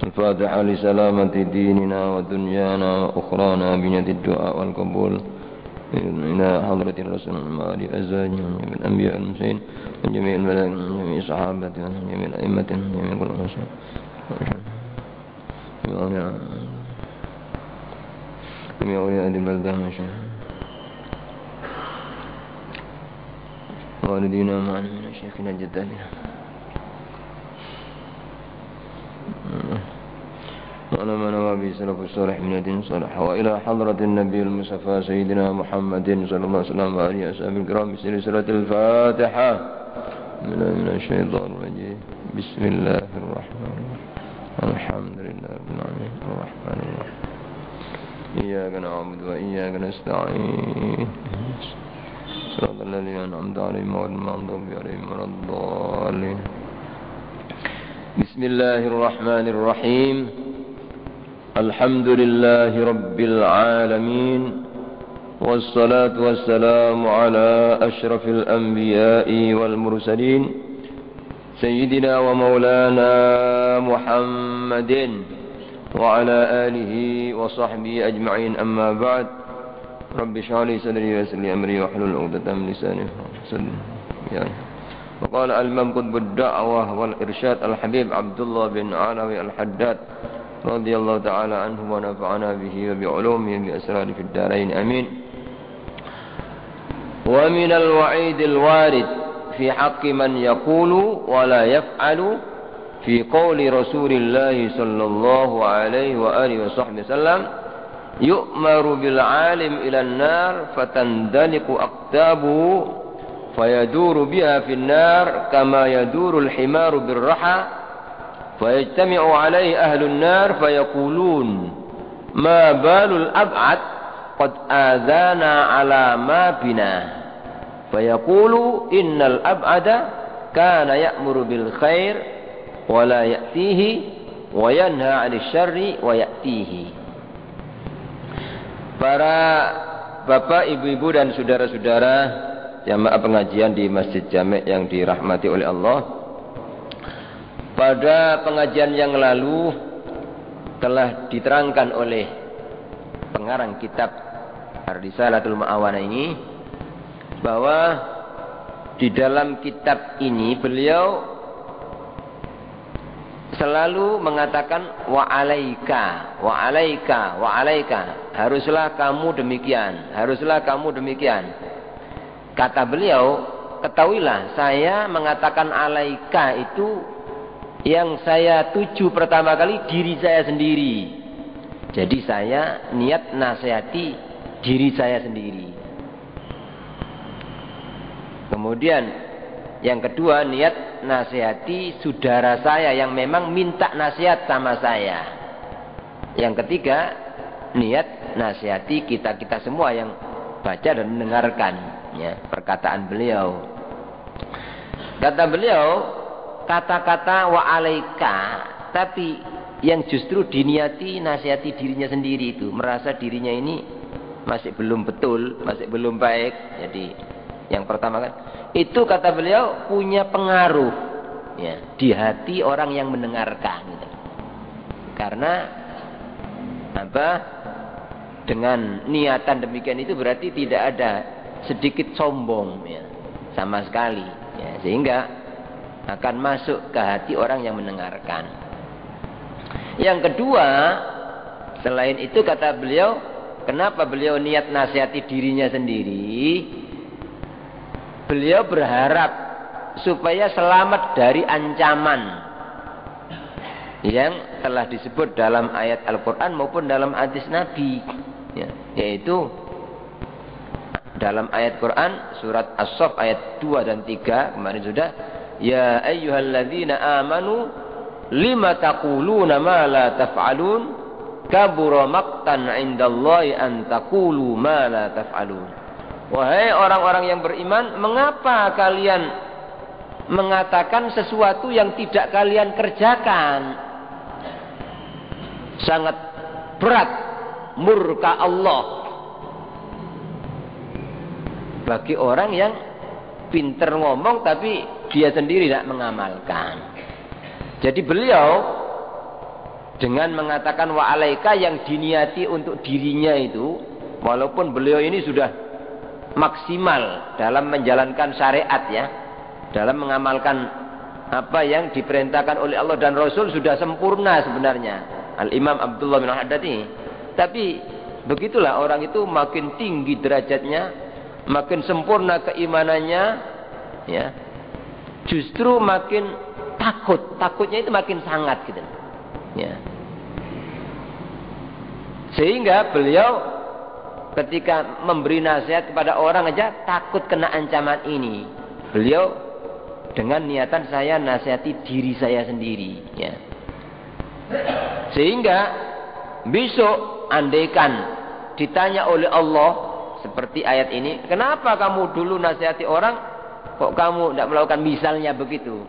الفاتحة لسلامة ديننا ودنيانا وأخرانا بنية الدعاء والقبول إلى حضرة الرسول وآل أزواجه من الأنبياء والمرسلين من جميع الملائكة من جميع صحابته من جميع الأئمة من جميع كل المسلمين جميع أولياء البلدة والدينا معنا من شيخنا جدنا وعلى ما نوى به سلف الصالح من الدين الصالح وإلى حضرة النبي المصطفى سيدنا محمد صلى الله عليه وسلم وآله وصحبه الكرام بسلسلة الفاتحة من الشيطان الرجيم. بسم الله الرحمن الرحيم الحمد لله رب العالمين الرحمن الرحيم إياك نعبد وإياك نستعين صراط الذين أنعمت عليهم غير المغضوب عليهم ولا الضالين. بسم الله الرحمن الرحيم الحمد لله رب العالمين والصلاة والسلام على أشرف الأنبياء والمرسلين سيدنا ومولانا محمد وعلى آله وصحبه أجمعين. أما بعد رب اشرح لي صدري ويسر لي أمري واحلل عقدة من لساني وقال الإمام قطب الدعوة والإرشاد الحبيب عبد الله بن علوي الحداد رضي الله تعالى عنه ونفعنا به وبعلومه بأسراره في الدارين آمين. ومن الوعيد الوارد في حق من يقول ولا يفعل في قول رسول الله صلى الله عليه وآله وصحبه وسلم يؤمر بالعالم إلى النار فتندلق أقتابه فيدور بها في النار كما يدور الحمار بالرحى فيجتمع عليه أهل النار فيقولون ما بال الأبعد قد آذانا على ما بنا فيقول إن الأبعد كان يأمر بالخير ولا يأتيه وينهى عن الشر ويأتيه. Para bapak, ibu-ibu dan saudara-saudara jamaah pengajian di Masjid Jami' yang dirahmati oleh Allah. Pada pengajian yang lalu telah diterangkan oleh pengarang kitab Ar-Risalatul Ma'awana ini bahwa di dalam kitab ini beliau selalu mengatakan wa alaika, wa alaika, wa alaika. Haruslah kamu demikian, haruslah kamu demikian. Kata beliau, ketahuilah saya mengatakan alaika itu yang saya tuju pertama kali diri saya sendiri. Jadi saya niat nasihati diri saya sendiri. Kemudian yang kedua niat nasihati saudara saya yang memang minta nasihat sama saya. Yang ketiga niat nasihati kita-kita semua yang baca dan mendengarkan ya, perkataan beliau. Kata beliau kata-kata wa alaika, tapi yang justru diniati nasihati dirinya sendiri itu merasa dirinya ini masih belum betul, masih belum baik. Jadi yang pertama kan itu kata beliau punya pengaruh ya, di hati orang yang mendengarkan gitu. Karena apa? Dengan niatan demikian itu berarti tidak ada sedikit sombong ya, sama sekali ya, sehingga akan masuk ke hati orang yang mendengarkan. Yang kedua, selain itu kata beliau, kenapa beliau niat nasihati dirinya sendiri? Beliau berharap supaya selamat dari ancaman yang telah disebut dalam ayat Al-Quran maupun dalam hadis Nabi ya, yaitu dalam ayat Quran surat As-Saff ayat 2 dan 3 kemarin sudah, ya ayyuhalladzina amanu lima taquluna ma la taf'alun kabura maqtan 'indallahi an taqulu ma la taf'alun. Wahai orang-orang yang beriman, mengapa kalian mengatakan sesuatu yang tidak kalian kerjakan? Sangat berat murka Allah bagi orang yang pinter ngomong tapi dia sendiri tidak mengamalkan. Jadi beliau dengan mengatakan wa alaika yang diniati untuk dirinya itu, walaupun beliau ini sudah maksimal dalam menjalankan syariat ya, dalam mengamalkan apa yang diperintahkan oleh Allah dan Rasul sudah sempurna sebenarnya Al-Imam Abdullah bin Haddad ini. Tapi begitulah orang itu makin tinggi derajatnya, makin sempurna keimanannya ya, justru makin takutnya itu makin sangat gitu ya. Sehingga beliau ketika memberi nasihat kepada orang aja takut kena ancaman ini. Beliau dengan niatan saya nasihati diri saya sendiri ya. Sehingga besok andaikan ditanya oleh Allah seperti ayat ini, kenapa kamu dulu nasihati orang kok kamu tidak melakukan misalnya begitu?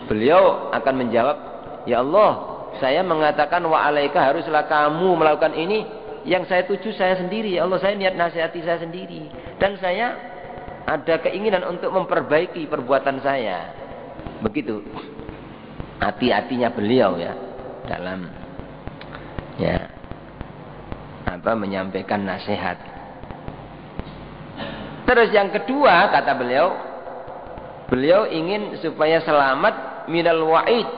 Beliau akan menjawab, ya Allah, saya mengatakan wa alaika haruslah kamu melakukan ini, yang saya tuju saya sendiri. Ya Allah, saya niat nasihati saya sendiri dan saya ada keinginan untuk memperbaiki perbuatan saya. Begitu hati-hatinya beliau ya dalam ya apa menyampaikan nasihat. Terus yang kedua kata beliau ingin supaya selamat minal wa'id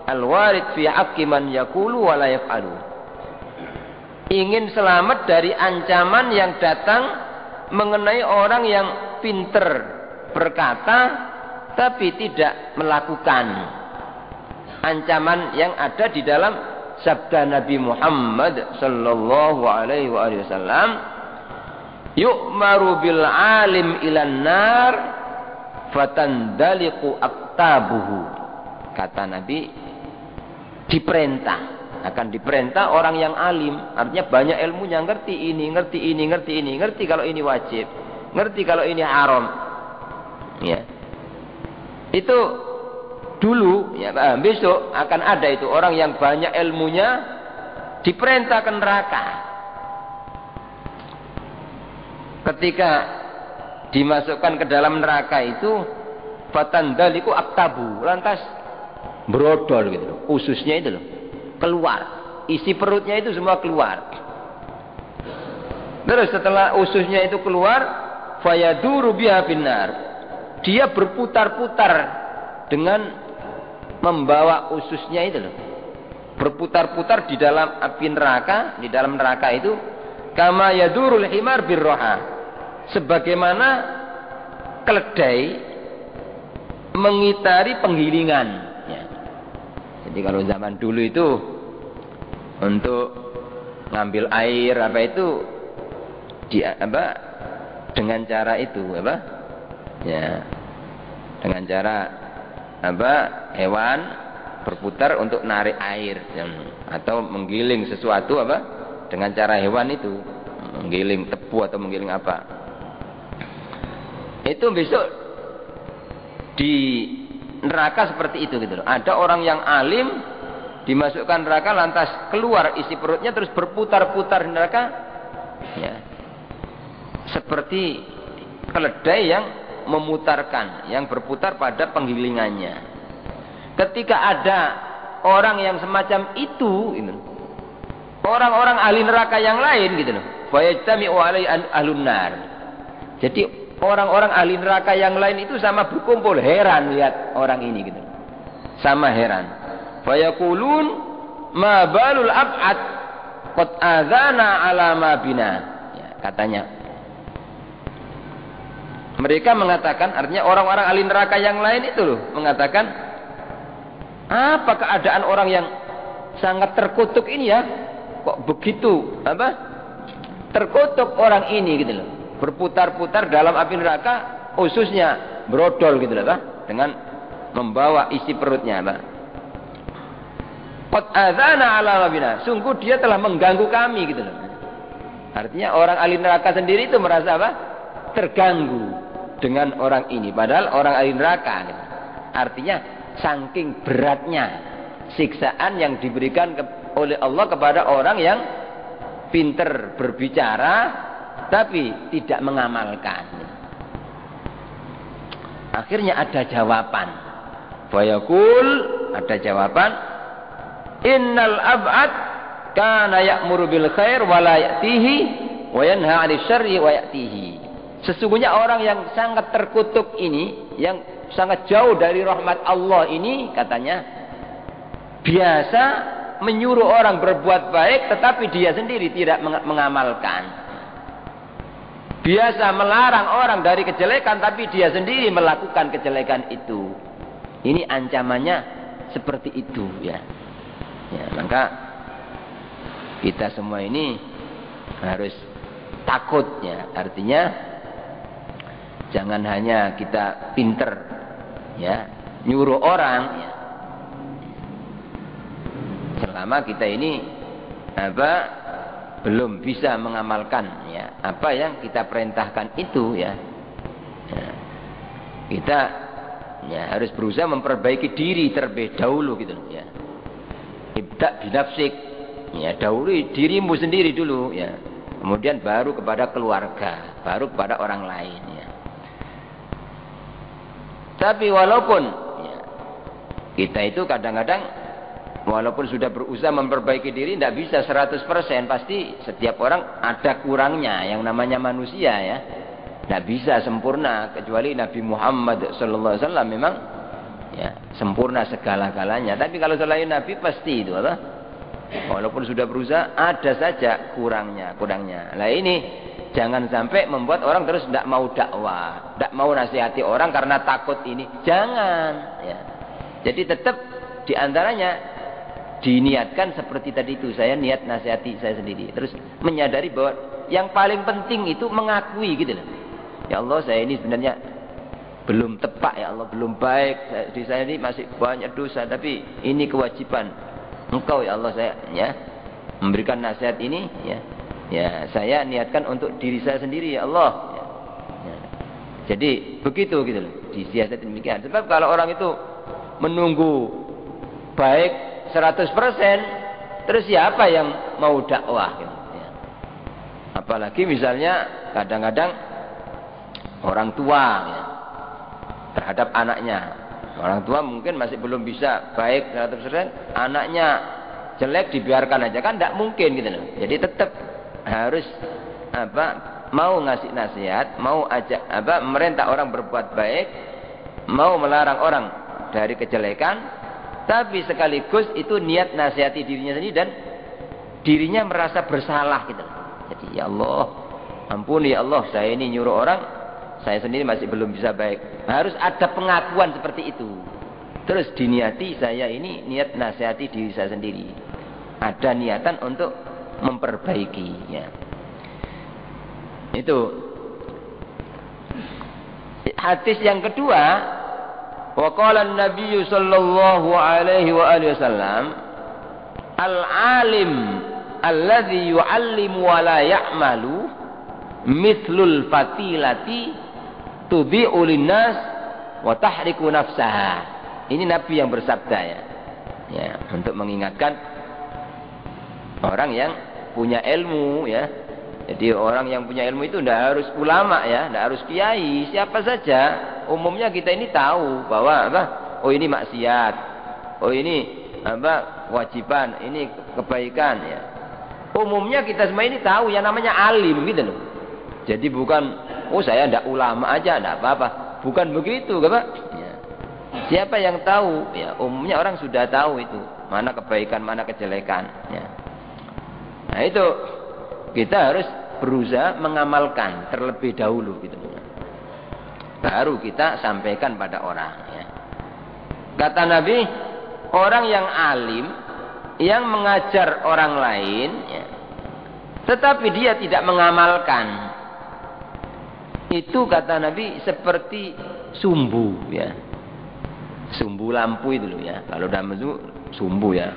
al-warid fi haqqi man yaqulu wa la yaf'alu. Ingin selamat dari ancaman yang datang mengenai orang yang pinter berkata tapi tidak melakukan. Ancaman yang ada di dalam sabda Nabi Muhammad sallallahu alaihi wasallam, yu'maru bil alim ilan nar fatandaliqu aktabuhu. Kata Nabi, akan diperintah orang yang alim, artinya banyak ilmunya, ngerti ini, ngerti kalau ini wajib, ngerti kalau ini haram. Ya. Itu dulu ya, besok akan ada itu orang yang banyak ilmunya diperintah ke neraka. Ketika dimasukkan ke dalam neraka itu fatandaliku aktabu, lantas brodol gitu, ususnya itu loh keluar, isi perutnya itu semua keluar. Terus setelah ususnya itu keluar, fayaduru biha finnar, dia berputar-putar dengan membawa ususnya itu loh, berputar-putar di dalam api neraka, di dalam neraka itu, kama yadurul himar birroha, sebagaimana keledai mengitari penggilingan. Ya. Jadi kalau zaman dulu itu untuk ngambil air apa itu dengan cara itu ya, dengan cara hewan berputar untuk narik air atau menggiling sesuatu dengan cara hewan itu, menggiling tebu atau menggiling apa. Itu besok di neraka seperti itu gitu loh. Ada orang yang alim dimasukkan neraka, lantas keluar isi perutnya terus berputar-putar di neraka ya, seperti keledai yang memutarkan, yang berputar pada penggilingannya. Ketika ada orang yang semacam itu orang-orang ahli neraka yang lain gitu loh, fayajtami'u alai ahlun nar. Jadi orang-orang ahli neraka yang lain itu sama berkumpul, heran lihat orang ini gitu, sama heran. Fayaqulun ma balul ab'ad qad adzana ala ma bina. Ya, katanya mereka mengatakan, artinya orang-orang ahli neraka yang lain itu loh mengatakan, apa keadaan orang yang sangat terkutuk ini ya, kok begitu terkutuk orang ini gitu loh, berputar-putar dalam api neraka, ususnya brodol gitu loh dengan membawa isi perutnya qad adzana ala rabbina, sungguh dia telah mengganggu kami gitu loh. Artinya orang ahli neraka sendiri itu merasa terganggu dengan orang ini, padahal orang ahli neraka gitu. Artinya saking beratnya siksaan yang diberikan oleh Allah kepada orang yang pinter berbicara tapi tidak mengamalkan. Akhirnya ada jawaban. Fayaqul, ada jawaban, Innal ab'ad kana ya'muru bil khair wa la ya'tihi wa yanha 'anil syarri wa ya'tihi. Sesungguhnya orang yang sangat terkutuk ini, yang sangat jauh dari rahmat Allah ini, katanya biasa menyuruh orang berbuat baik tetapi dia sendiri tidak mengamalkan. Biasa melarang orang dari kejelekan tapi dia sendiri melakukan kejelekan itu. Ini ancamannya seperti itu ya. Ya, maka kita semua ini harus takut ya. Artinya jangan hanya kita pinter ya, nyuruh orang ya. Selama kita ini belum bisa mengamalkan ya apa yang kita perintahkan itu ya. Ya. Kita ya harus berusaha memperbaiki diri terlebih dahulu gitu ya. Ibda binafsik ya, dahului dirimu sendiri dulu ya, kemudian baru kepada keluarga, baru kepada orang lain ya. Tapi walaupun ya, kita itu kadang-kadang walaupun sudah berusaha memperbaiki diri tidak bisa 100%, pasti setiap orang ada kurangnya, yang namanya manusia ya, tidak bisa sempurna kecuali Nabi Muhammad SAW memang ya sempurna segala-galanya. Tapi kalau selain Nabi pasti itu apa? Walaupun sudah berusaha ada saja kurangnya. Nah ini jangan sampai membuat orang terus tidak mau dakwah, tidak mau nasihati orang karena takut ini. Jangan ya. Jadi tetap diantaranya diniatkan seperti tadi itu, saya niat nasihati saya sendiri, terus menyadari bahwa yang paling penting itu mengakui gitu loh. Ya Allah, saya ini sebenarnya belum tepat ya Allah, belum baik, di saya ini masih banyak dosa, tapi ini kewajiban Engkau ya Allah, saya ya memberikan nasihat ini ya, ya saya niatkan untuk diri saya sendiri ya Allah ya. Ya. Jadi begitu gitu loh, disiasati demikian. Sebab kalau orang itu menunggu baik 100%, terus siapa yang mau dakwah gitu ya. Apalagi misalnya kadang-kadang orang tua ya, terhadap anaknya. Orang tua mungkin masih belum bisa baik 100%, anaknya jelek dibiarkan aja kan tidak mungkin gitu loh. Jadi tetap harus mau ngasih nasihat, mau ajak merintah orang berbuat baik, mau melarang orang dari kejelekan, tapi sekaligus itu niat nasihati dirinya sendiri dan dirinya merasa bersalah gitu loh. Jadi ya Allah, ampuni ya Allah, saya ini nyuruh orang, saya sendiri masih belum bisa baik. Harus ada pengakuan seperti itu. Terus diniati saya ini niat nasihati diri saya sendiri. Ada niatan untuk memperbaikinya. Itu. Hadis yang kedua, wa qala an-nabiy sallallahu alaihi wa alihi wasallam, al-alim alladhi yu'allimu wa la ya'malu mithlul fatilati tudhi'u linnas wa tahriku nafsaha. Ini Nabi yang bersabda ya. Ya, untuk mengingatkan orang yang punya ilmu ya. Jadi orang yang punya ilmu itu tidak harus ulama ya, tidak harus kiai, siapa saja. Umumnya kita ini tahu bahwa oh ini maksiat, oh ini kewajiban, ini kebaikan ya. Umumnya kita semua ini tahu yang namanya alim gitu loh. Jadi bukan oh saya tidak ulama aja, tidak apa-apa. Bukan begitu, Pak. Ya. Siapa yang tahu? Ya, umumnya orang sudah tahu itu mana kebaikan, mana kejelekan. Ya. Nah itu kita harus berusaha mengamalkan terlebih dahulu gitu. Baru kita sampaikan pada orang. Ya. Kata Nabi, orang yang alim, yang mengajar orang lain, ya, tetapi dia tidak mengamalkan, itu kata Nabi seperti sumbu ya, sumbu lampu itu loh ya, kalau dalam itu sumbu ya,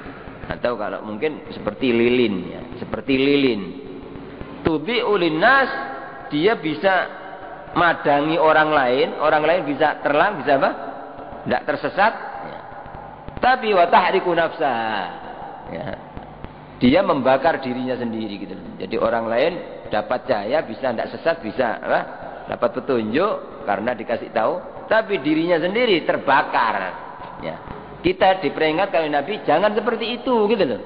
atau kalau mungkin seperti lilin ya, seperti lilin. Tudhi'u linnas, dia bisa madangi orang lain bisa terang, bisa apa? Tidak tersesat ya. Tapi wa tahriku nafsaha ya. Dia membakar dirinya sendiri gitu. Jadi orang lain dapat cahaya, bisa tidak sesat, bisa apa? Dapat petunjuk karena dikasih tahu, tapi dirinya sendiri terbakar ya. Kita diperingatkan oleh Nabi jangan seperti itu gitu loh.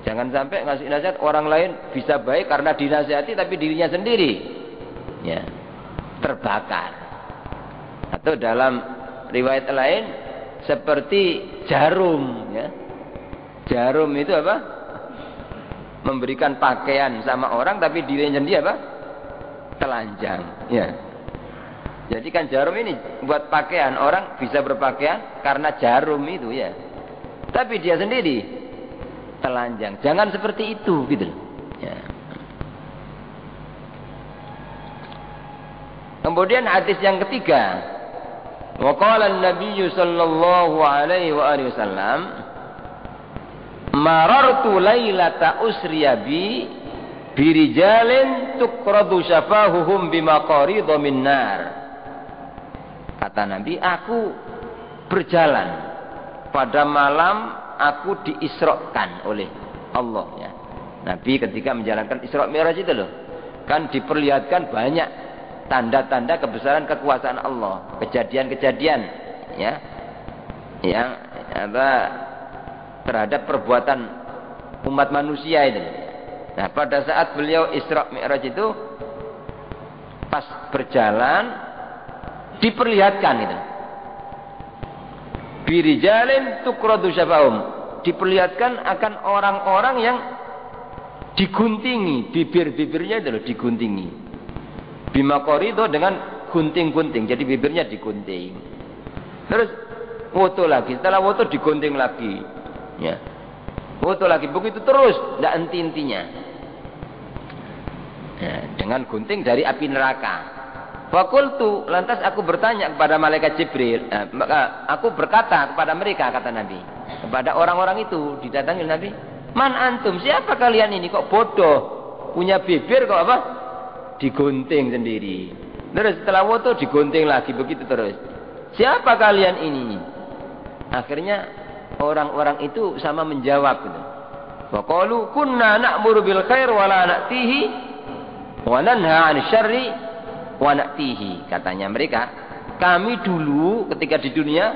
Jangan sampai ngasih nasihat orang lain bisa baik karena dinasihati tapi dirinya sendiri ya terbakar. Atau dalam riwayat lain seperti jarum ya. Jarum itu apa? Memberikan pakaian sama orang tapi dirinya sendiri apa? Telanjang ya. Jadi kan jarum ini buat pakaian, orang bisa berpakaian karena jarum itu ya. Tapi dia sendiri telanjang. Jangan seperti itu gitu. Ya. Kemudian hadis yang ketiga, wa qala an-nabiy sallallahu alaihi wa alihi wasallam, marartu lailata usriya bi birijalin tuqradu syafahuhum bimaqaridha min nar. Kata Nabi, aku berjalan pada malam aku diisrokan oleh Allah ya. Nabi ketika menjalankan Isra Mi'raj itu loh, kan diperlihatkan banyak tanda-tanda kebesaran kekuasaan Allah, kejadian-kejadian ya yang apa terhadap perbuatan umat manusia itu. Nah, pada saat beliau Isra Mi'raj itu pas berjalan diperlihatkan itu. Birijalin tuqradu syafahum, diperlihatkan akan orang-orang yang diguntingi, bibir-bibirnya itu loh diguntingi. Bimaqaridha dengan gunting-gunting, jadi bibirnya digunting. Terus foto lagi, setelah foto digunting lagi. Ya. Foto lagi, begitu terus, tidak henti-hentinya. Ya, dengan gunting dari api neraka. Fakultu, lantas aku bertanya kepada malaikat Jibril, maka aku berkata kepada mereka, kata Nabi, kepada orang-orang itu didatangi Nabi, man antum, siapa kalian ini kok bodoh, punya bibir kok apa? Digunting sendiri. Terus setelah foto digunting lagi, begitu terus. Siapa kalian ini? Akhirnya orang-orang itu sama menjawab gitu. Wa qalu kunna na'muru bil khair wa la na'tihi wa nanha 'anil syarri wa na'tihi. Katanya mereka, kami dulu ketika di dunia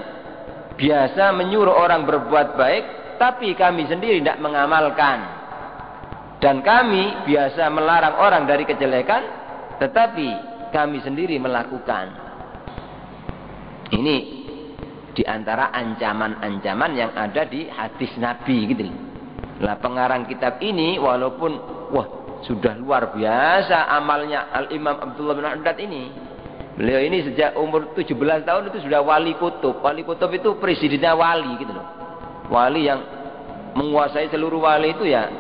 biasa menyuruh orang berbuat baik, tapi kami sendiri tidak mengamalkan. Dan kami biasa melarang orang dari kejelekan, tetapi kami sendiri melakukan. Ini diantara ancaman-ancaman yang ada di hadis Nabi gitu. Lah pengarang kitab ini walaupun wah sudah luar biasa amalnya Al-Imam Abdullah bin Haddad ini. Beliau ini sejak umur 17 tahun itu sudah wali kutub. Wali kutub itu presidennya wali gitu loh. Wali yang menguasai seluruh wali itu ya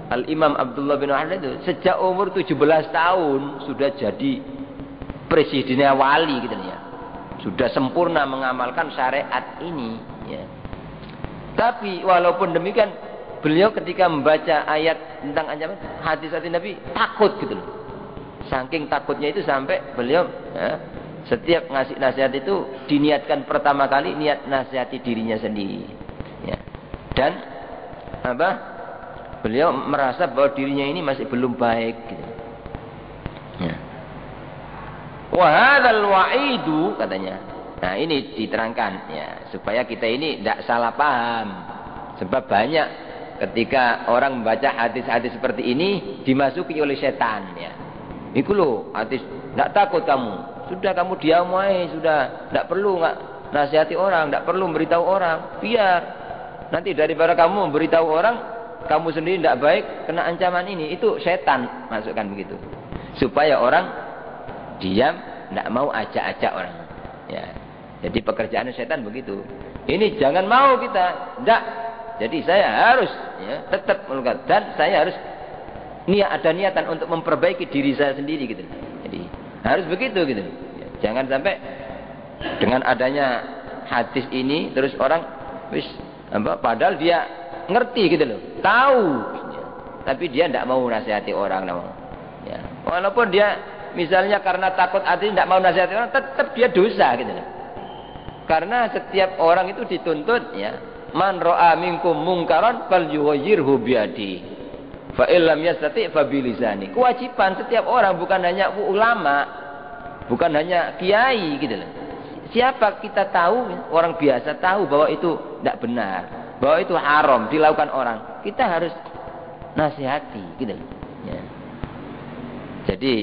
Al-Imam Abdullah bin Haddad itu sejak umur 17 tahun sudah jadi presidennya wali gitu ya. Sudah sempurna mengamalkan syariat ini ya. Tapi walaupun demikian beliau ketika membaca ayat tentang ancaman hadis-hadis Nabi takut gitu loh. Saking takutnya itu sampai beliau ya, setiap ngasih nasihat itu diniatkan pertama kali niat nasihati dirinya sendiri ya. Dan apa? Beliau merasa bahwa dirinya ini masih belum baik gitu. Ya. Wa hadzal wa'idu katanya. Nah, ini diterangkan ya supaya kita ini tidak salah paham. Sebab banyak ketika orang membaca hadis-hadis seperti ini dimasuki oleh setan ya. Iku loh hadis tidak takut kamu. Sudah kamu diam aja, sudah tidak perlu nggak nasihati orang, tidak perlu memberitahu orang. Biar nanti daripada kamu memberitahu orang kamu sendiri tidak baik, kena ancaman ini. Itu setan masukkan begitu. Supaya orang diam, tidak mau ajak-ajak orang. Ya. Jadi pekerjaan setan begitu. Ini jangan mau kita. Tidak. Jadi saya harus ya, tetap melakukan. Dan saya harus ada niatan untuk memperbaiki diri saya sendiri gitu. Jadi harus begitu gitu. Ya. Jangan sampai dengan adanya hadis ini terus orang padahal dia ngerti gitu loh, tahu, ya. Tapi dia tidak mau nasihati orang, ya. Walaupun dia misalnya karena takut hati tidak mau nasihati orang, tetap dia dosa gitu loh. Karena setiap orang itu dituntut, ya, man ra'a minkum mungkaran falyughayyirhu biyadihi, fa illam yastati' fa bilisani. Kewajiban setiap orang, bukan hanya ulama, bukan hanya kiai gitu loh. Siapa kita tahu, orang biasa tahu bahwa itu tidak benar, bahwa itu haram dilakukan orang, kita harus nasihati gitu. Ya. Jadi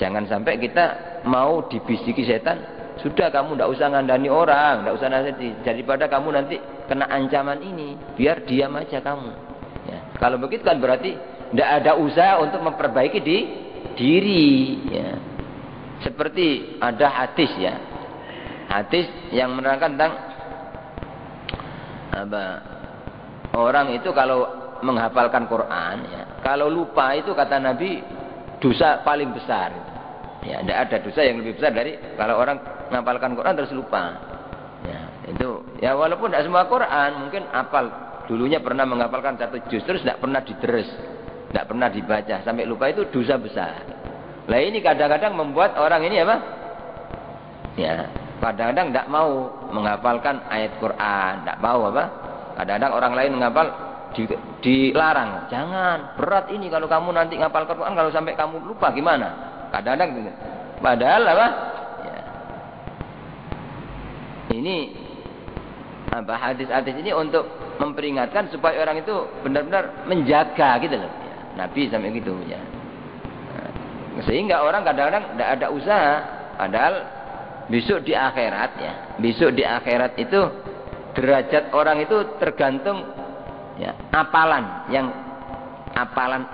jangan sampai kita mau dibisiki setan, sudah kamu tidak usah ngandani orang, tidak usah nasihati, daripada kamu nanti kena ancaman ini, biar diam aja kamu. Ya. Kalau begitu kan berarti tidak ada usaha untuk memperbaiki diri. Ya. Seperti ada hadis ya, hadis yang menerangkan tentang orang itu kalau menghafalkan Quran, ya, kalau lupa itu kata Nabi dosa paling besar. Ya, tidak ada dosa yang lebih besar dari kalau orang menghafalkan Quran terus lupa. Ya, itu ya walaupun tidak semua Quran, mungkin hafal dulunya pernah menghafalkan 1 juz terus tidak pernah diterus, tidak pernah dibaca sampai lupa, itu dosa besar. Lah ini kadang-kadang membuat orang ini apa? Ya, kadang-kadang tidak mau menghafalkan ayat Quran, tidak mau apa? Kadang-kadang orang lain menghafal dilarang, jangan, berat ini kalau kamu nanti ngapal Quran, kalau sampai kamu lupa gimana? Kadang-kadang padahal apa? Ya. Ini apa, hadis-hadis ini untuk memperingatkan supaya orang itu benar-benar menjaga gitu loh. Ya, Nabi sampai gitu ya. Nah, sehingga orang kadang-kadang tidak ada usaha, padahal besok di akhirat ya, besok di akhirat itu derajat orang itu tergantung ya, apalan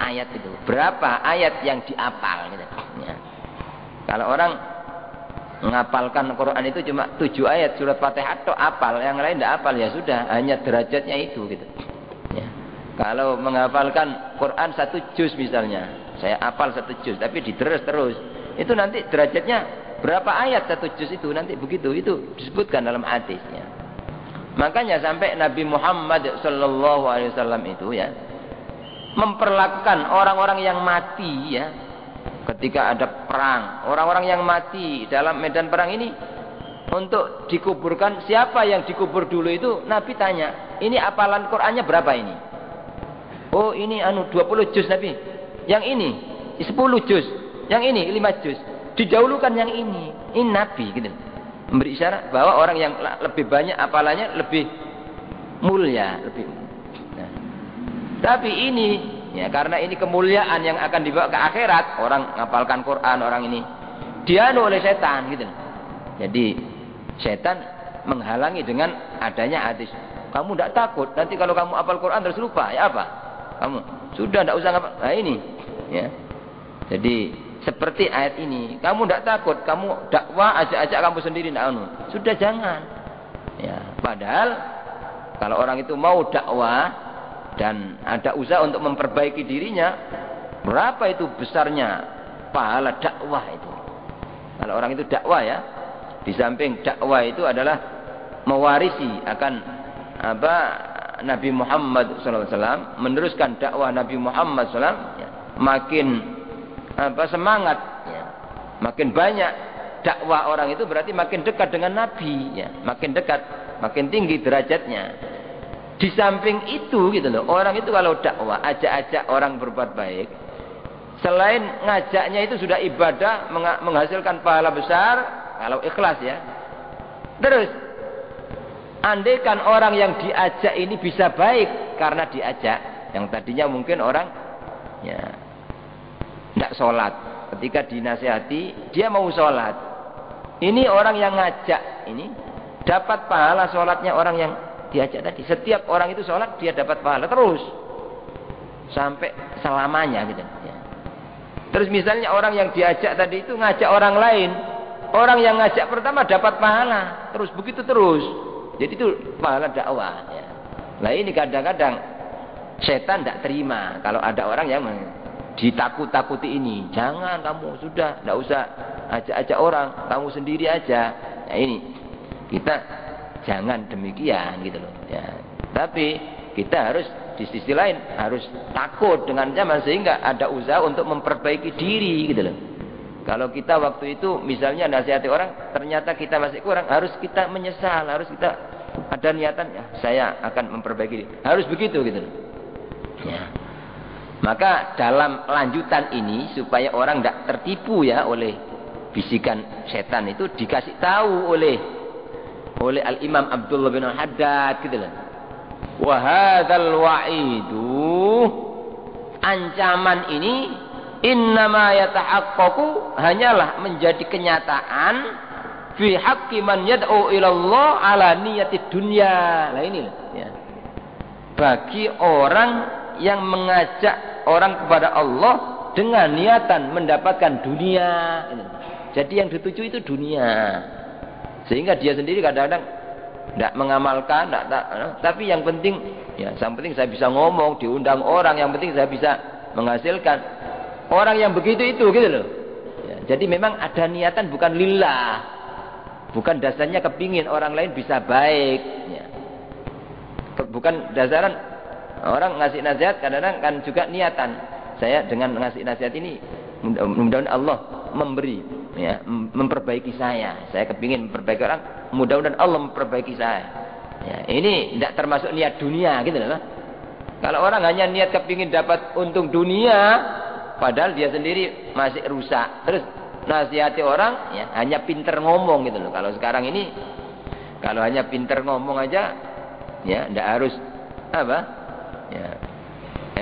ayat itu, berapa ayat yang diapal gitu. Ya. Kalau orang menghafalkan Quran itu cuma 7 ayat surat Fatihah atau apal, yang lain tidak apal, ya sudah, hanya derajatnya itu gitu. Ya. Kalau menghafalkan Quran 1 juz misalnya, saya apal 1 juz tapi diterus terus, itu nanti derajatnya berapa ayat 1 juz itu nanti begitu, itu disebutkan dalam hadisnya. Makanya sampai Nabi Muhammad sallallahu alaihi wasallam itu ya memperlakukan orang-orang yang mati ya, ketika ada perang, orang-orang yang mati dalam medan perang ini untuk dikuburkan, siapa yang dikubur dulu itu Nabi tanya, ini apalan Qur'annya berapa ini? Oh ini 20 juz Nabi, yang ini 10 juz, yang ini 5 juz, didahulukan yang ini Nabi gitu, memberi isyarat bahwa orang yang lebih banyak apalannya lebih mulia, lebih. Nah, tapi ini ya, karena ini kemuliaan yang akan dibawa ke akhirat, orang ngapalkan Quran, orang ini dianu oleh setan gitu. Jadi setan menghalangi dengan adanya hadis. Kamu tidak takut nanti kalau kamu hafal Quran terus lupa, ya apa? Kamu sudah tidak usah ngapal. Nah ini ya. Jadi seperti ayat ini, kamu tidak takut, kamu dakwah ajak-ajak kamu sendiri tidak anu. Sudah jangan. Ya, padahal kalau orang itu mau dakwah dan ada usaha untuk memperbaiki dirinya, berapa itu besarnya pahala dakwah itu. Kalau orang itu dakwah ya, di samping dakwah itu adalah mewarisi akan apa Nabi Muhammad SAW, meneruskan dakwah Nabi Muhammad SAW, ya, makin apa semangat, ya, makin banyak dakwah orang itu berarti makin dekat dengan Nabi, ya, makin dekat, makin tinggi derajatnya. Di samping itu gitu loh, orang itu kalau dakwah ajak-ajak orang berbuat baik, selain ngajaknya itu sudah ibadah, menghasilkan pahala besar kalau ikhlas ya. Terus andaikan orang yang diajak ini bisa baik karena diajak, yang tadinya mungkin orang ya tidak sholat, ketika dinasihati dia mau sholat, ini orang yang ngajak ini dapat pahala sholatnya orang yang diajak tadi. Setiap orang itu sholat dia dapat pahala terus sampai selamanya gitu ya. Terus misalnya orang yang diajak tadi itu ngajak orang lain, orang yang ngajak pertama dapat pahala terus begitu terus. Jadi itu pahala dakwah ya. Nah ini kadang-kadang setan tidak terima kalau ada orang yang ditakut-takuti ini. Jangan kamu, sudah tidak usah ajak-ajak orang, kamu sendiri aja. Nah ini kita jangan demikian gitu loh ya. Tapi kita harus di sisi lain harus takut dengan zaman sehingga ada usaha untuk memperbaiki diri gitu loh. Kalau kita waktu itu misalnya nasihati orang ternyata kita masih kurang, harus kita menyesal, harus kita ada niatan ya saya akan memperbaiki diri. Harus begitu gitu loh. Ya. Maka dalam lanjutan ini supaya orang tidak tertipu ya oleh bisikan setan itu, dikasih tahu oleh oleh Al-Imam Abdullah bin Haddad gitu loh. Wa hadzal wa'idu, ancaman ini innama yatahaqqaqu, hanyalah menjadi kenyataan fi haqqi man yad'u ila Allah ala niyati dunya. Nah ini ya. Bagi orang yang mengajak orang kepada Allah dengan niatan mendapatkan dunia. Jadi yang dituju itu dunia. Sehingga dia sendiri kadang-kadang tidak mengamalkan, tapi yang penting, ya, yang penting saya bisa ngomong, diundang orang, yang penting saya bisa menghasilkan. Orang yang begitu itu, gitu loh. Ya, jadi memang ada niatan bukan lillah, bukan dasarnya kepingin orang lain bisa baik. Ya. Bukan dasaran orang ngasih nasihat, kadang-kadang kan juga niatan. Saya dengan ngasih nasihat ini, mudah-mudahan Allah memberi, ya, memperbaiki saya. Saya kepingin memperbaiki orang, mudah-mudahan Allah memperbaiki saya. Ya, ini tidak termasuk niat dunia, gitu loh. Kalau orang hanya niat kepingin dapat untung dunia, padahal dia sendiri masih rusak. Terus nasihati orang, ya, hanya pinter ngomong, gitu loh. Kalau sekarang ini, kalau hanya pinter ngomong aja, ya, tidak harus apa? Ya,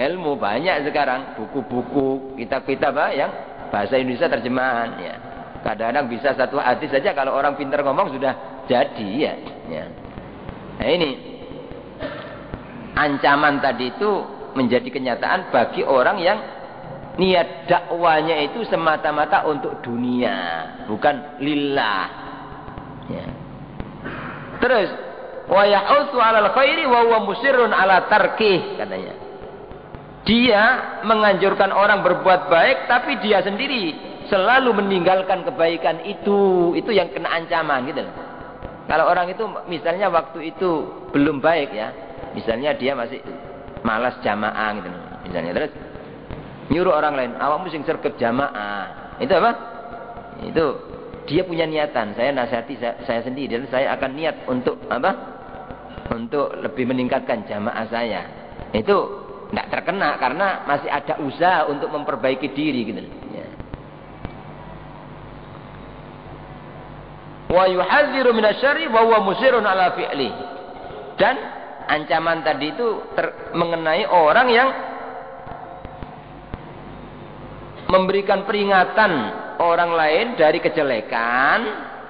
ilmu banyak sekarang, buku-buku, kitab-kitab yang bahasa Indonesia terjemahan, ya. Kadang-kadang bisa satu hadis saja kalau orang pintar ngomong sudah jadi, ya. Ya. Nah ini ancaman tadi itu menjadi kenyataan bagi orang yang niat dakwanya itu semata-mata untuk dunia, bukan lillah. Ya. Terus wa yahutsu 'alal khairi wa huwa musirrun 'ala tarkih, katanya. Dia menganjurkan orang berbuat baik, tapi dia sendiri selalu meninggalkan kebaikan itu yang kena ancaman, gitu. Kalau orang itu misalnya waktu itu belum baik, ya, misalnya dia masih malas jamaah, gitu, misalnya, terus nyuruh orang lain, awakmu sing sergap jamaah, itu apa? Itu dia punya niatan, saya nasihati saya sendiri, dan saya akan niat untuk apa? Untuk lebih meningkatkan jamaah saya. Itu tidak terkena karena masih ada usaha untuk memperbaiki diri, gitu. Ya. Wa yuhadziru minasyarri wa huwa musirrun ala fi'li. Dan ancaman tadi itu mengenai orang yang memberikan peringatan orang lain dari kejelekan,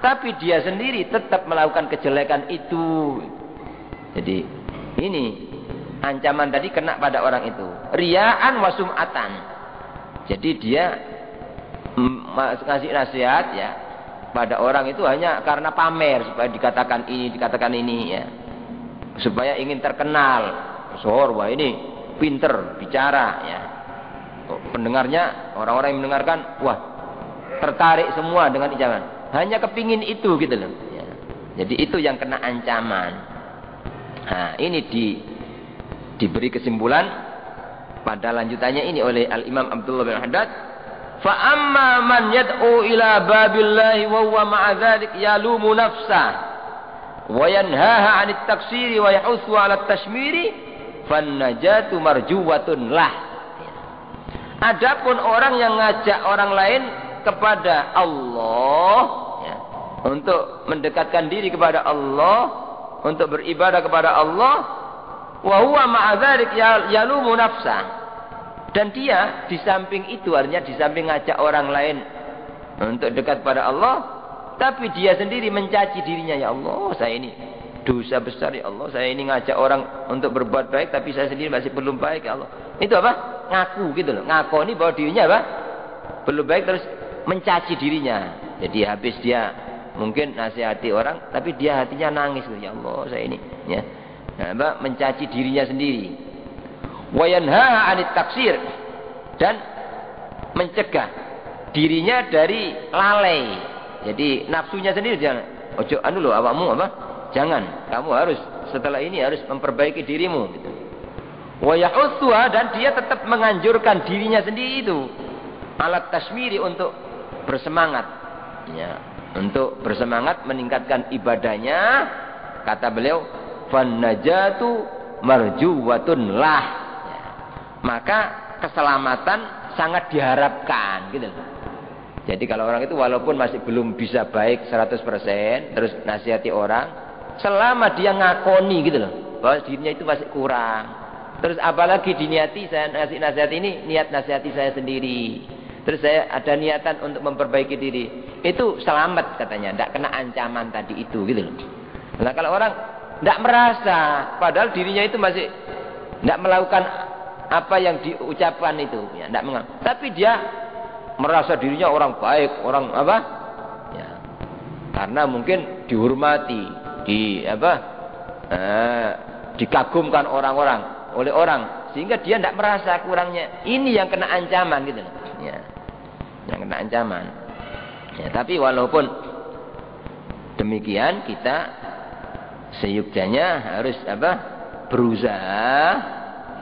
tapi dia sendiri tetap melakukan kejelekan itu. Jadi ini ancaman tadi kena pada orang itu. Riya'an wa sum'atan. Jadi dia ngasih nasihat, ya, pada orang itu hanya karena pamer, supaya dikatakan ini, ya. Supaya ingin terkenal. Sohor, wah ini pinter bicara, ya. Pendengarnya, orang-orang yang mendengarkan, wah tertarik semua dengan ucapan. Hanya kepingin itu, gitu loh. Ya. Jadi itu yang kena ancaman. Nah, ini diberi kesimpulan pada lanjutannya ini oleh Al-Imam Abdullah bin Haddad. Fa amma man yad'u ila babillahi wa huwa ma'a dzalik yalumu nafsa wa yanhaha 'anit taksiri wa yahussu 'ala at-tashmiri fan najatu marjuwatun lah. Adapun orang yang ngajak orang lain kepada Allah, ya, untuk mendekatkan diri kepada Allah, untuk beribadah kepada Allah, wa huwa ma'a dzalik yalumu nafsa, dan dia di samping itu, artinya di samping ngajak orang lain untuk dekat pada Allah, tapi dia sendiri mencaci dirinya, ya Allah, saya ini dosa besar, ya Allah, saya ini ngajak orang untuk berbuat baik tapi saya sendiri masih belum baik, ya Allah. Itu apa? Ngaku, gitu loh. Ngakoni bahwa dirinya apa? Belum baik, terus mencaci dirinya. Jadi habis dia mungkin nasihati orang tapi dia hatinya nangis, ya Allah, saya ini, ya. Nah, mencaci dirinya sendiri. Wa yanha 'anit taksir, dan mencegah dirinya dari lalai. Jadi nafsunya sendiri jangan, ojo anu lho awakmu apa? Jangan, kamu harus setelah ini harus memperbaiki dirimu, gitu. Wa yahussuha, dan dia tetap menganjurkan dirinya sendiri itu alat tasmiri, untuk bersemangat, ya, untuk bersemangat meningkatkan ibadahnya. Kata beliau, fan najatu marjuwatun lah, ya. Maka keselamatan sangat diharapkan, gitu. Jadi kalau orang itu walaupun masih belum bisa baik 100%, terus nasihati orang, selama dia ngakoni gitu loh bahwa dirinya itu masih kurang. Terus apalagi diniati saya ngasih nasihat ini, niat nasihati saya sendiri. Terus saya ada niatan untuk memperbaiki diri. Itu selamat katanya, tidak kena ancaman tadi itu gitu loh. Nah kalau orang tidak merasa, padahal dirinya itu masih tidak melakukan apa yang diucapkan itu, ya, tapi dia merasa dirinya orang baik, orang apa? Ya, karena mungkin dihormati, dikagumkan orang-orang oleh orang, sehingga dia tidak merasa kurangnya. Ini yang kena ancaman gitu loh. Ya, yang kena ancaman. Ya, tapi walaupun demikian kita seyukjanya harus berusaha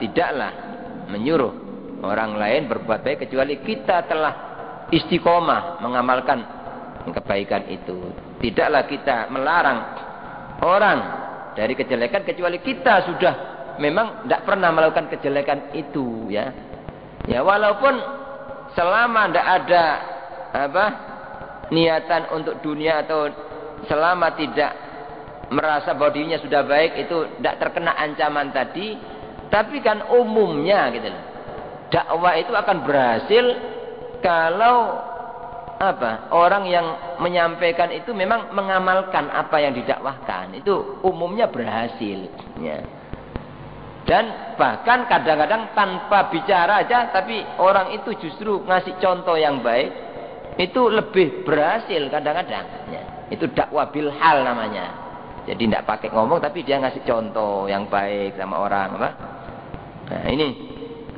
tidaklah menyuruh orang lain berbuat baik kecuali kita telah istiqomah mengamalkan kebaikan itu. Tidaklah kita melarang orang dari kejelekan kecuali kita sudah memang tidak pernah melakukan kejelekan itu, ya. Ya walaupun selama tidak ada niatan untuk dunia atau selama tidak merasa bahwa dirinya sudah baik, itu tidak terkena ancaman tadi. Tapi kan umumnya gitu loh, dakwah itu akan berhasil kalau orang yang menyampaikan itu memang mengamalkan apa yang didakwahkan. Itu umumnya berhasil, ya. Dan bahkan kadang-kadang tanpa bicara aja, tapi orang itu justru ngasih contoh yang baik, itu lebih berhasil kadang-kadang, ya. Itu dakwah bil hal namanya. Jadi tidak pakai ngomong, tapi dia ngasih contoh yang baik sama orang, Nah ini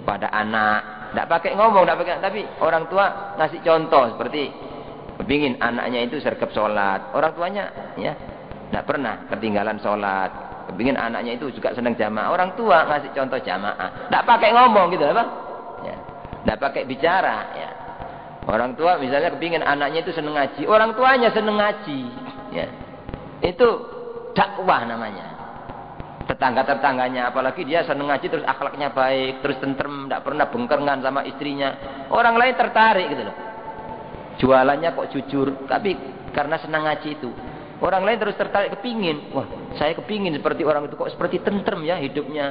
kepada anak, tidak pakai ngomong, tidak pakai, tapi orang tua ngasih contoh seperti kepingin anaknya itu sergap sholat, orang tuanya ya tidak pernah ketinggalan sholat, kepingin anaknya itu juga senang jamaah, orang tua ngasih contoh jamaah, tidak pakai ngomong gitu, ya, tidak pakai bicara, ya. Orang tua misalnya kepingin anaknya itu senang ngaji, orang tuanya senang ngaji, ya. Itu dakwah namanya. Tetangga-tetangganya, apalagi dia senang ngaji terus akhlaknya baik, terus tentrem, tidak pernah bengkerengan sama istrinya, orang lain tertarik gitu loh. Jualannya kok jujur, tapi karena senang ngaji itu, orang lain terus tertarik, kepingin, wah saya kepingin seperti orang itu, kok seperti tentrem ya hidupnya,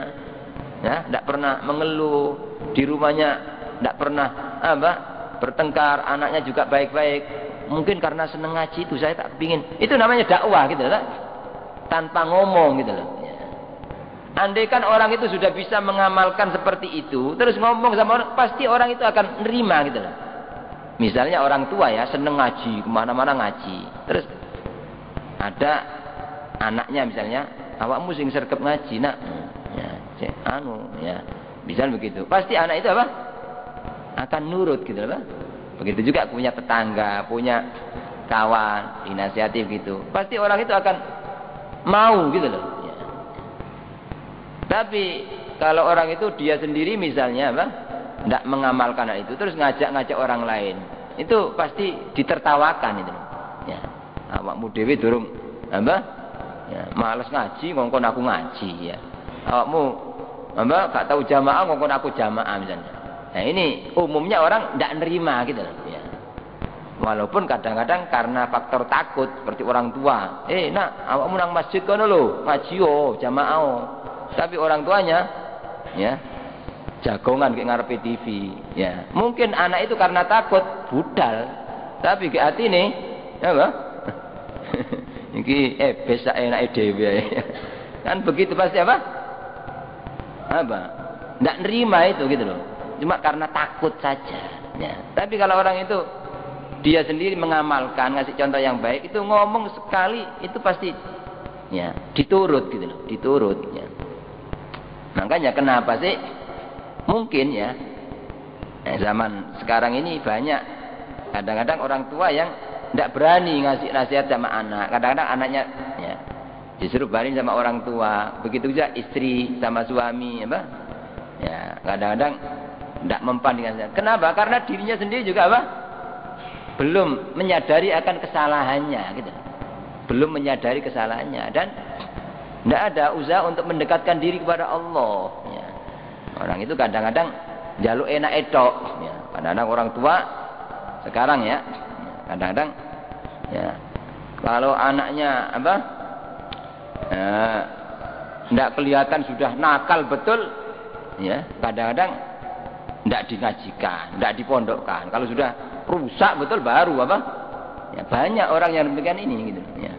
ya, tidak pernah mengeluh, di rumahnya tidak pernah bertengkar, anaknya juga baik-baik, mungkin karena senang ngaji itu saya tak kepingin. Itu namanya dakwah gitu loh, tanpa ngomong gitu loh. Andai kan orang itu sudah bisa mengamalkan seperti itu, terus ngomong sama orang, pasti orang itu akan nerima gitu loh. Misalnya orang tua ya seneng ngaji, kemana-mana ngaji, terus ada anaknya misalnya, awakmu sing sergap ngaji nak, ya, bisa begitu. Pasti anak itu akan nurut gitu loh. Begitu juga punya tetangga, punya kawan, dinasihati gitu, pasti orang itu akan mau gitu loh. Tapi kalau orang itu dia sendiri misalnya tidak mengamalkan hal itu, terus ngajak-ngajak orang lain, itu pasti ditertawakan itu. Ya, awakmu dhewe durung ya, males ngaji ngongkon aku ngaji, ya. Awakmu gak tahu jamaah ngongkon aku jamaah misalnya. Nah ini umumnya orang tidak nerima gitu loh. Ya. Walaupun kadang-kadang karena faktor takut seperti orang tua, nak awakmu nang masjid kono lho ngaji jamaah. Tapi orang tuanya ya jagongan kayak ngarepe TV, ya. Mungkin anak itu karena takut budal, tapi ke hati nih ya iki bisa enake dhewe. Kan begitu pasti ndak nerima itu gitu loh, cuma karena takut saja, ya. Tapi kalau orang itu dia sendiri mengamalkan, ngasih contoh yang baik, itu ngomong sekali itu pasti ya diturut gitu loh, diturut, ya. Makanya kenapa sih mungkin ya zaman sekarang ini banyak kadang-kadang orang tua yang tidak berani ngasih nasihat sama anak. Kadang-kadang anaknya ya justru berani sama orang tua. Begitu juga istri sama suami, ya kadang-kadang tidak mempan dengan nasihat. Kenapa? Karena dirinya sendiri juga belum menyadari akan kesalahannya gitu. Belum menyadari kesalahannya, dan tidak ada usaha untuk mendekatkan diri kepada Allah, ya. Orang itu kadang-kadang jaluk enak etok, ya. Kadang-kadang orang tua sekarang ya kadang-kadang ya kalau anaknya Nah, tidak kelihatan sudah nakal betul, ya kadang-kadang tidak dinajikan, tidak dipondokkan. Kalau sudah rusak betul baru apa? Ya, banyak orang yang demikian ini gitu. Ya.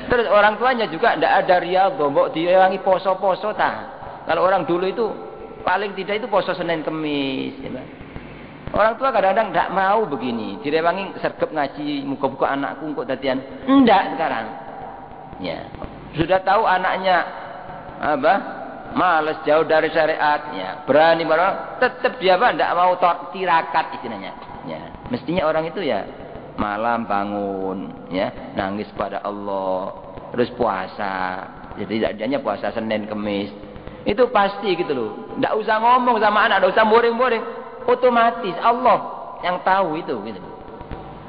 Terus orang tuanya juga tidak ada riyadhah, mbok direwangi poso-poso ta. Kalau orang dulu itu paling tidak itu poso Senin Kemis. Ya, orang tua kadang-kadang tidak mau begini, direwangi sergap ngaji, muka-muka anakku kok tadian. Tidak sekarang. Ya. Sudah tahu anaknya apa? Males jauh dari syariat, ya. Berani malah tetap dia apa? Tidak mau tirakat istilahnya. Ya. Mestinya orang itu ya malam bangun, ya, nangis pada Allah, terus puasa. Jadi tidak hanya puasa Senin Kemis. Itu pasti gitu loh. Tidak usah ngomong sama anak, tidak usah boring-boring. Otomatis Allah yang tahu itu gitu.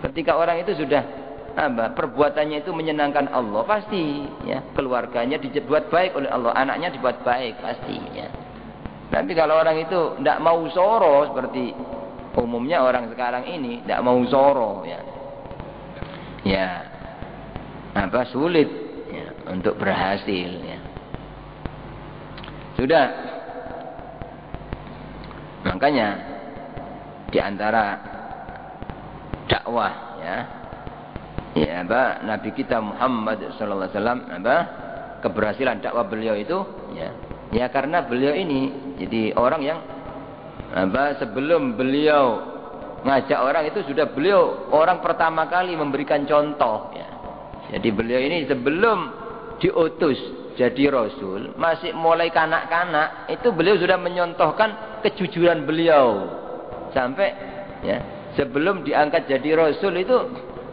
Ketika orang itu sudah perbuatannya itu menyenangkan Allah, pasti ya keluarganya dibuat baik oleh Allah, anaknya dibuat baik pasti ya. Tapi kalau orang itu tidak mau soro seperti umumnya orang sekarang ini tidak mau soro ya. Ya. Sulit ya untuk berhasil ya. Sudah. Makanya di antara dakwah ya Nabi kita Muhammad sallallahu alaihi wasallam keberhasilan dakwah beliau itu ya karena beliau ini jadi orang yang sebelum beliau ngajak orang itu sudah beliau orang pertama kali memberikan contoh ya. Jadi beliau ini sebelum diutus jadi rasul masih mulai kanak-kanak itu beliau sudah menyontohkan kejujuran beliau sampai ya sebelum diangkat jadi rasul itu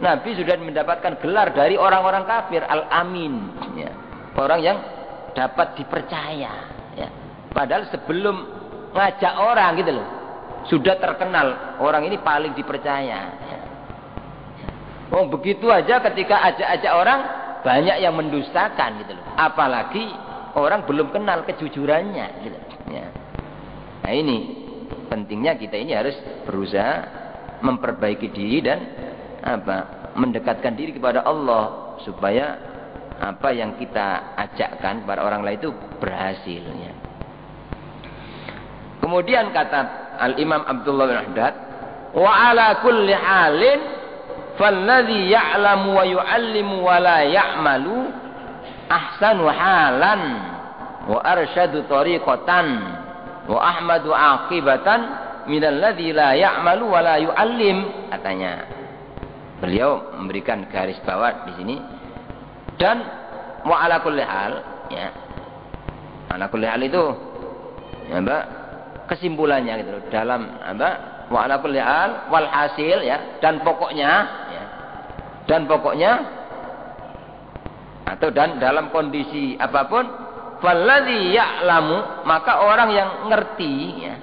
Nabi sudah mendapatkan gelar dari orang-orang kafir Al-Amin ya. Orang yang dapat dipercaya ya. Padahal sebelum ngajak orang gitu loh sudah terkenal orang ini paling dipercaya ya. Oh begitu aja ketika ajak-ajak orang banyak yang mendustakan gitu loh. Apalagi orang belum kenal kejujurannya gitu ya. Nah ini pentingnya kita ini harus berusaha memperbaiki diri dan mendekatkan diri kepada Allah supaya apa yang kita ajakkan kepada orang lain itu berhasil ya. Kemudian kata Al-Imam Abdullah bin Haddad wa ala kulli halin falladhi ya'lamu wa yu'allimu wa la ya'malu ahsanu halan wa arsyadu tariqatan wa ahmadu aqibatan minalladzi la ya'malu wa la yu'allim katanya. Beliau memberikan garis bawah di sini dan wa ala kulli hal ya. Ala kulli hal itu ya kesimpulannya gitu dalam wa ala kulli hal wal hasil ya dan pokoknya ya. Dan pokoknya atau dan dalam kondisi apapun falladzi ya'lamu maka orang yang ngerti ya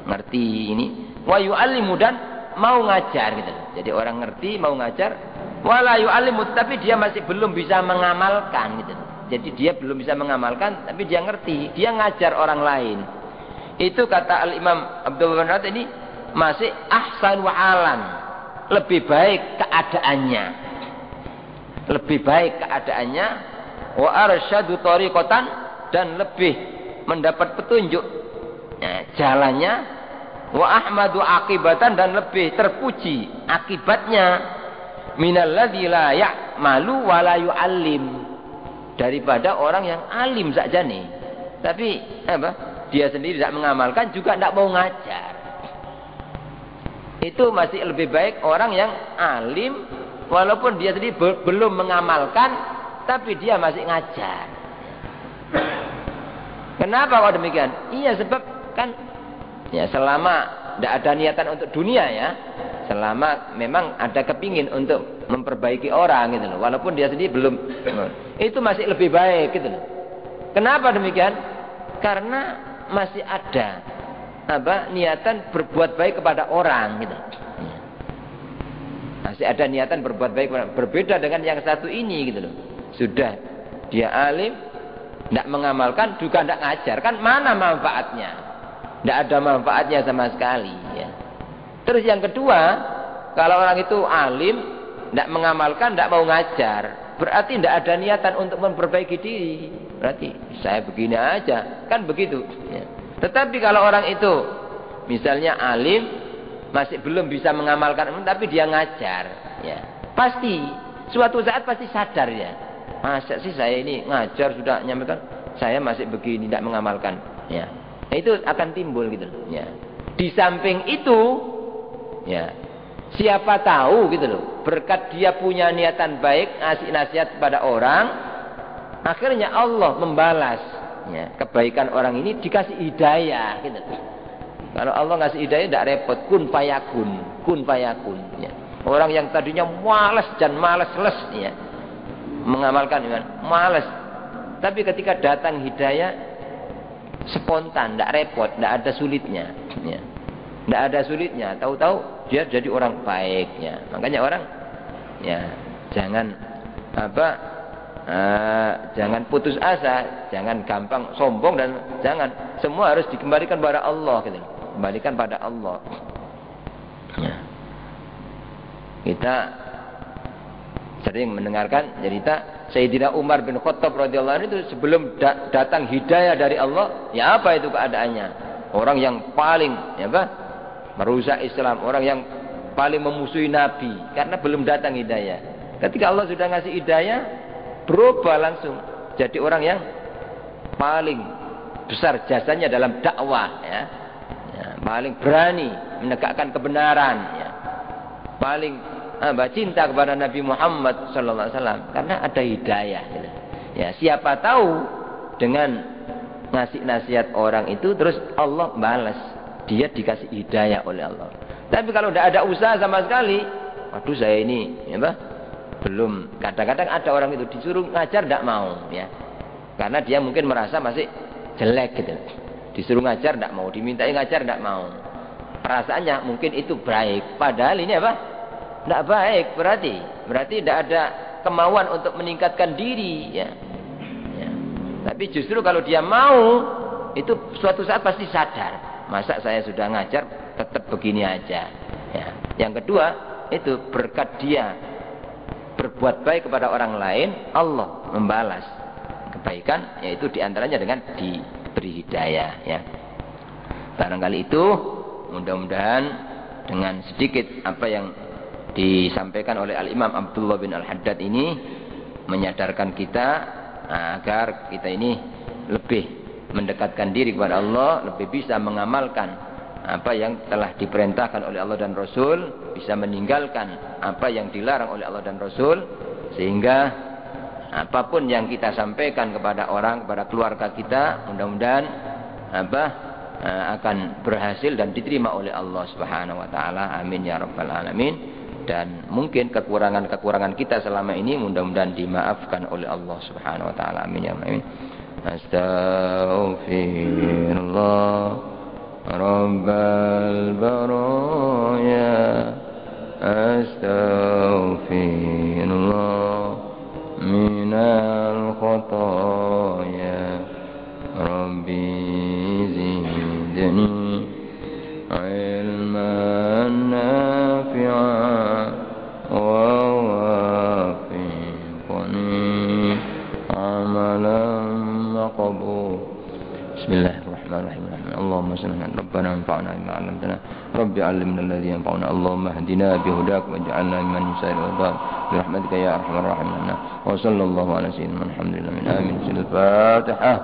ngerti ini wa yu'allimu dan mau ngajar gitu. Jadi orang ngerti mau ngajar wala yu'allimu tapi dia masih belum bisa mengamalkan gitu. Jadi dia belum bisa mengamalkan tapi dia ngerti, dia ngajar orang lain. Itu kata Al-Imam Abdullah bin Haddad ini masih ahsan wa alan. Lebih baik keadaannya. Lebih baik keadaannya wa arsyadu tariqatan dan lebih mendapat petunjuk jalannya wa ahmadu aqibatan dan lebih terpuji akibatnya minalladzi la ya'malu wa la yu'allim daripada orang yang alim saja nih tapi dia sendiri tidak mengamalkan juga tidak mau ngajar. Itu masih lebih baik orang yang alim walaupun dia sendiri belum mengamalkan tapi dia masih ngajar. Kenapa kok demikian? Iya sebab kan ya selama tidak ada niatan untuk dunia ya, selama memang ada kepingin untuk memperbaiki orang gitu loh, walaupun dia sendiri belum, itu masih lebih baik gitu loh. Kenapa demikian? Karena masih ada niatan berbuat baik kepada orang gitu. Masih ada niatan berbuat baik kepada orang. Berbeda dengan yang satu ini gitu loh. Sudah dia alim, tidak mengamalkan juga tidak ngajar, kan mana manfaatnya? Tidak ada manfaatnya sama sekali ya. Terus yang kedua, kalau orang itu alim tidak mengamalkan, tidak mau ngajar, berarti tidak ada niatan untuk memperbaiki diri. Berarti saya begini aja, kan begitu. Ya. Tetapi kalau orang itu misalnya alim, masih belum bisa mengamalkan, tapi dia ngajar, ya pasti suatu saat pasti sadar ya. Masa sih saya ini ngajar sudah nyampaikan, saya masih begini tidak mengamalkan. Ya, itu akan timbul gitu. Ya. Di samping itu, ya siapa tahu gitu loh, berkat dia punya niatan baik, ngasih nasihat kepada orang, akhirnya Allah membalas ya, kebaikan orang ini dikasih hidayah gitu. Kalau Allah ngasih hidayah tidak repot, kun fayakun ya. Orang yang tadinya malas dan malas-les ya, mengamalkan iman, malas. Tapi ketika datang hidayah spontan, tidak repot, tidak ada sulitnya ya. Tidak ada sulitnya, tahu-tahu dia jadi orang baik ya. Makanya orang ya jangan jangan putus asa, jangan gampang sombong, dan jangan semua harus dikembalikan kepada Allah gitu. Kembalikan pada Allah ya. Kita sering mendengarkan cerita Sayyidina Umar bin Khattab radhiyallahu anhu itu sebelum datang hidayah dari Allah, ya apa itu keadaannya? Orang yang paling ya merusak Islam, orang yang paling memusuhi Nabi karena belum datang hidayah. Ketika Allah sudah ngasih hidayah, berubah langsung jadi orang yang paling besar jasanya dalam dakwah ya. Ya, paling berani menegakkan kebenaran ya. Paling cinta kepada Nabi Muhammad sallallahu alaihi wasallam karena ada hidayah gitu. Ya, siapa tahu dengan ngasih nasihat orang itu terus Allah balas, dia dikasih hidayah oleh Allah. Tapi kalau tidak ada usaha sama sekali, waduh saya ini ya belum, kadang-kadang ada orang itu disuruh ngajar tidak mau ya. Karena dia mungkin merasa masih jelek gitu. Disuruh ngajar tidak mau, dimintai ngajar tidak mau. Perasaannya mungkin itu baik, padahal ini apa? Tidak baik, berarti tidak ada kemauan untuk meningkatkan diri ya. Ya. Tapi justru kalau dia mau, itu suatu saat pasti sadar, masa saya sudah ngajar tetap begini aja ya. Yang kedua itu berkat dia berbuat baik kepada orang lain, Allah membalas kebaikan, yaitu diantaranya dengan diberi hidayah ya. Barangkali itu mudah-mudahan dengan sedikit apa yang disampaikan oleh Al-Imam Abdullah bin Al-Haddad ini menyadarkan kita agar kita ini lebih mendekatkan diri kepada Allah, lebih bisa mengamalkan apa yang telah diperintahkan oleh Allah dan Rasul, bisa meninggalkan apa yang dilarang oleh Allah dan Rasul, sehingga apapun yang kita sampaikan kepada orang, kepada keluarga kita, mudah-mudahan akan berhasil dan diterima oleh Allah Subhanahu wa taala. Amin ya rabbal alamin. Dan mungkin kekurangan-kekurangan kita selama ini mudah-mudahan dimaafkan oleh Allah Subhanahu wa taala. Amin ya rabbal alamin. Astaghfirullah Rabbal baraya, astaghfirullah minal khataya, Rabbi zidni ilman nafi'an wa wafiqni amalan maqbul. Bismillahirrahmanirrahim. Allahumma salli ala rabbana anfa'na bima 'allamtana rabbi 'allimna alladhi yanfa'una Allahumma hdina bihudak waj'alna mimman yusari wa bi rahmatika ya arhamar rahimin. Wa sallallahu ala sayyidina Muhammadin amin. Al-Fatihah.